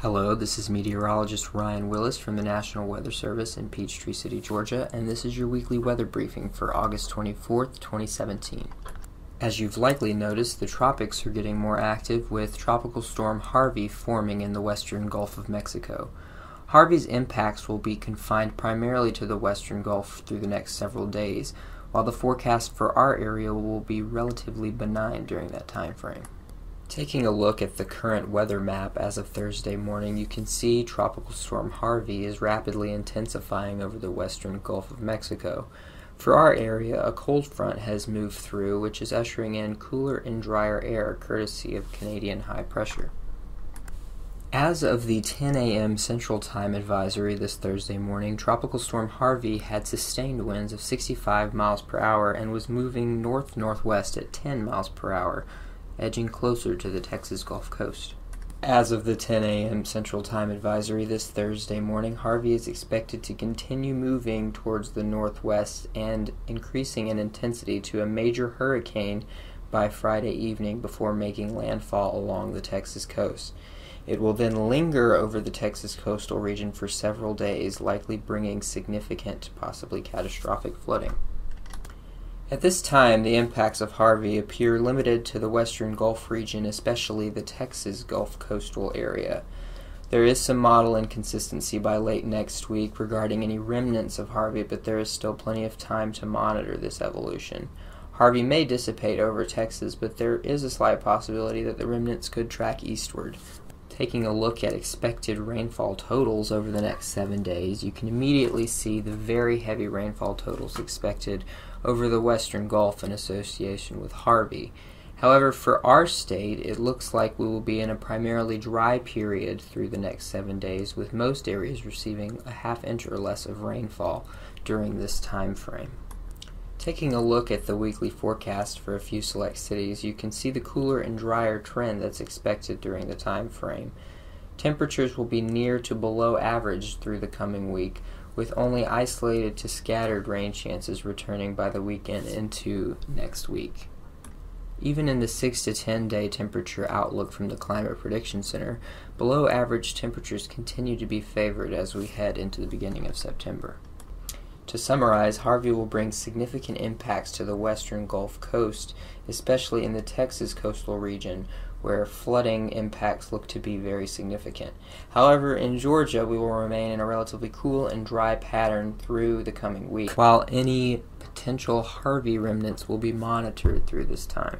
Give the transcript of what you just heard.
Hello, this is meteorologist Ryan Willis from the National Weather Service in Peachtree City, Georgia, and this is your weekly weather briefing for August 24th, 2017. As you've likely noticed, the tropics are getting more active with Tropical Storm Harvey forming in the western Gulf of Mexico. Harvey's impacts will be confined primarily to the western Gulf through the next several days, while the forecast for our area will be relatively benign during that time frame. Taking a look at the current weather map as of Thursday morning, you can see Tropical Storm Harvey is rapidly intensifying over the western Gulf of Mexico. For our area, a cold front has moved through, which is ushering in cooler and drier air courtesy of Canadian high pressure. As of the 10 a.m. Central Time advisory this Thursday morning, Tropical Storm Harvey had sustained winds of 65 miles per hour and was moving north-northwest at 10 miles per hour, edging closer to the Texas Gulf Coast. As of the 10 a.m. Central Time advisory this Thursday morning, Harvey is expected to continue moving towards the northwest and increasing in intensity to a major hurricane by Friday evening before making landfall along the Texas coast. It will then linger over the Texas coastal region for several days, likely bringing significant, possibly catastrophic flooding. At this time, the impacts of Harvey appear limited to the western Gulf region, especially the Texas Gulf coastal area. There is some model inconsistency by late next week regarding any remnants of Harvey, but there is still plenty of time to monitor this evolution. Harvey may dissipate over Texas, but there is a slight possibility that the remnants could track eastward. Taking a look at expected rainfall totals over the next 7 days, you can immediately see the very heavy rainfall totals expected over the western Gulf in association with Harvey. However, for our state, it looks like we will be in a primarily dry period through the next 7 days, with most areas receiving a half inch or less of rainfall during this time frame. Taking a look at the weekly forecast for a few select cities, you can see the cooler and drier trend that's expected during the time frame. Temperatures will be near to below average through the coming week, with only isolated to scattered rain chances returning by the weekend into next week. Even in the 6 to 10 day temperature outlook from the Climate Prediction Center, below average temperatures continue to be favored as we head into the beginning of September. To summarize, Harvey will bring significant impacts to the western Gulf Coast, especially in the Texas coastal region, where flooding impacts look to be very significant. However, in Georgia, we will remain in a relatively cool and dry pattern through the coming week, while any potential Harvey remnants will be monitored through this time.